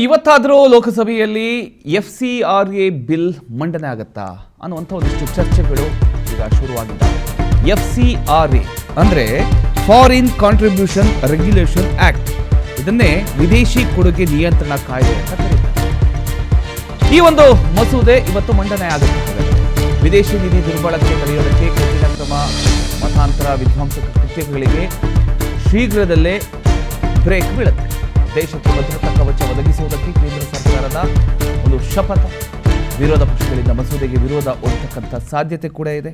ಇವತ್ತಾದರೂ ಲೋಕಸಭೆಯಲ್ಲಿ FCRA bill ಮಂಡನೆ ಆಗುತ್ತಾ ಅನ್ನುವಂಥ ಒಂದಿಷ್ಟು ಚರ್ಚೆಗಳು ಈಗ ಶುರುವಾಗಿದ್ದಾವೆ. FCRA ಅಂದರೆ ಫಾರಿನ್ ಕಾಂಟ್ರಿಬ್ಯೂಷನ್ ರೆಗ್ಯುಲೇಷನ್ ಆಕ್ಟ್, ಇದನ್ನೇ ವಿದೇಶಿ ಕೊಡುಗೆ ನಿಯಂತ್ರಣ ಕಾಯ್ದೆ ಅಂತ ಕರೀತಾರೆ. ಈ ಒಂದು ಮಸೂದೆ ಇವತ್ತು ಮಂಡನೆ ಆಗುತ್ತದೆ. ವಿದೇಶಿ ನಿಧಿ ದುರ್ಬಳಕೆ ತಡೆಯೋದಕ್ಕೆ ಕಠಿಣ ಕ್ರಮ, ಮತಾಂತರ, ವಿಧ್ವಂಸಕ ಕೃತ್ಯಗಳಿಗೆ ಶೀಘ್ರದಲ್ಲೇ ಬ್ರೇಕ್ ಬೀಳುತ್ತೆ. ದೇಶಕ್ಕೆ ಭದ್ರತಾ ಕವಚ ಒದಗಿಸುವುದಕ್ಕೆ ಕೇಂದ್ರ ಸರ್ಕಾರದ ಒಂದು ಶಪಥ. ವಿರೋಧ ಪಕ್ಷಗಳಿಂದ ಮಸೂದೆಗೆ ವಿರೋಧ ಹೋಗತಕ್ಕಂಥ ಸಾಧ್ಯತೆ ಕೂಡ ಇದೆ.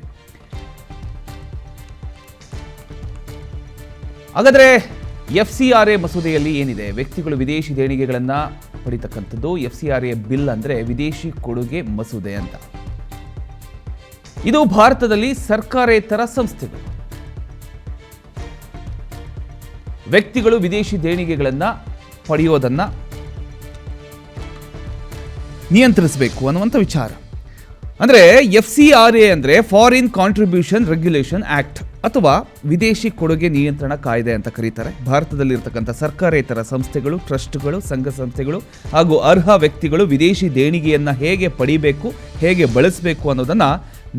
ಹಾಗಾದರೆ FCRA ಮಸೂದೆಯಲ್ಲಿ ಏನಿದೆ? ವ್ಯಕ್ತಿಗಳು ವಿದೇಶಿ ದೇಣಿಗೆಗಳನ್ನು ಪಡಿತಕ್ಕಂಥದ್ದು. FCRA ಬಿಲ್ ಅಂದರೆ ವಿದೇಶಿ ಕೊಡುಗೆ ಮಸೂದೆ ಅಂತ. ಇದು ಭಾರತದಲ್ಲಿ ಸರ್ಕಾರೇತರ ಸಂಸ್ಥೆಗಳು, ವ್ಯಕ್ತಿಗಳು ವಿದೇಶಿ ದೇಣಿಗೆಗಳನ್ನು ಪಡೆಯೋದನ್ನು ನಿಯಂತ್ರಿಸಬೇಕು ಅನ್ನುವಂಥ ವಿಚಾರ. ಅಂದರೆ FCRA ಅಂದರೆ ಫಾರಿನ್ ಕಾಂಟ್ರಿಬ್ಯೂಷನ್ ರೆಗ್ಯುಲೇಷನ್ ಆಕ್ಟ್ ಅಥವಾ ವಿದೇಶಿ ಕೊಡುಗೆ ನಿಯಂತ್ರಣ ಕಾಯ್ದೆ ಅಂತ ಕರೀತಾರೆ. ಭಾರತದಲ್ಲಿರ್ತಕ್ಕಂಥ ಸರ್ಕಾರೇತರ ಸಂಸ್ಥೆಗಳು, ಟ್ರಸ್ಟ್ಗಳು, ಸಂಘ ಸಂಸ್ಥೆಗಳು ಹಾಗೂ ಅರ್ಹ ವ್ಯಕ್ತಿಗಳು ವಿದೇಶಿ ದೇಣಿಗೆಯನ್ನು ಹೇಗೆ ಪಡಿಬೇಕು, ಹೇಗೆ ಬಳಸಬೇಕು ಅನ್ನೋದನ್ನು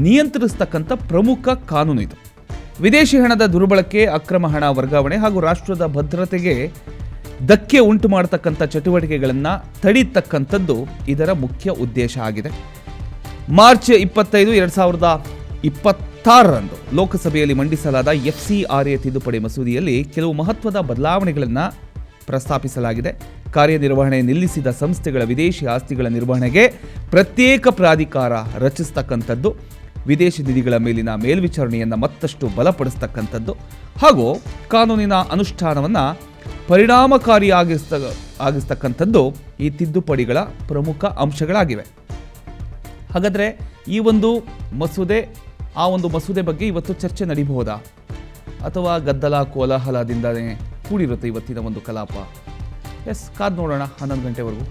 ನಿಯಂತ್ರಿಸ್ತಕ್ಕಂಥ ಪ್ರಮುಖ ಕಾನೂನು ಇದು. ವಿದೇಶಿ ಹಣದ ದುರ್ಬಳಕೆ, ಅಕ್ರಮ ಹಣ ವರ್ಗಾವಣೆ ಹಾಗೂ ರಾಷ್ಟ್ರದ ಭದ್ರತೆಗೆ ಧಕ್ಕೆ ಉಂಟು ಮಾಡತಕ್ಕಂಥ ಚಟುವಟಿಕೆಗಳನ್ನು ತಡೀತಕ್ಕಂಥದ್ದು ಇದರ ಮುಖ್ಯ ಉದ್ದೇಶ ಆಗಿದೆ. ಮಾರ್ಚ್ 25, 2026ರಂದು ಲೋಕಸಭೆಯಲ್ಲಿ ಮಂಡಿಸಲಾದ FCRA ತಿದ್ದುಪಡಿ ಮಸೂದೆಯಲ್ಲಿ ಕೆಲವು ಮಹತ್ವದ ಬದಲಾವಣೆಗಳನ್ನು ಪ್ರಸ್ತಾಪಿಸಲಾಗಿದೆ. ಕಾರ್ಯನಿರ್ವಹಣೆ ನಿಲ್ಲಿಸಿದ ಸಂಸ್ಥೆಗಳ ವಿದೇಶಿ ಆಸ್ತಿಗಳ ನಿರ್ವಹಣೆಗೆ ಪ್ರತ್ಯೇಕ ಪ್ರಾಧಿಕಾರ ರಚಿಸ್ತಕ್ಕಂಥದ್ದು, ವಿದೇಶಿ ನಿಧಿಗಳ ಮೇಲಿನ ಮೇಲ್ವಿಚಾರಣೆಯನ್ನು ಮತ್ತಷ್ಟು ಬಲಪಡಿಸ್ತಕ್ಕಂಥದ್ದು ಹಾಗೂ ಕಾನೂನಿನ ಅನುಷ್ಠಾನವನ್ನು ಪರಿಣಾಮಕಾರಿಯಾಗಿಸ್ತಕ್ಕಂಥದ್ದು ಈ ತಿದ್ದುಪಡಿಗಳ ಪ್ರಮುಖ ಅಂಶಗಳಾಗಿವೆ. ಹಾಗಾದರೆ ಈ ಒಂದು ಮಸೂದೆ, ಆ ಒಂದು ಮಸೂದೆ ಬಗ್ಗೆ ಇವತ್ತು ಚರ್ಚೆ ನಡೀಬಹುದಾ ಅಥವಾ ಗದ್ದಲ ಕೋಲಾಹಲದಿಂದಲೇ ಕೂಡಿರುತ್ತೆ ಇವತ್ತಿನ ಒಂದು ಕಲಾಪ? ಕಾದು ನೋಡೋಣ 11 ಗಂಟೆವರೆಗೂ.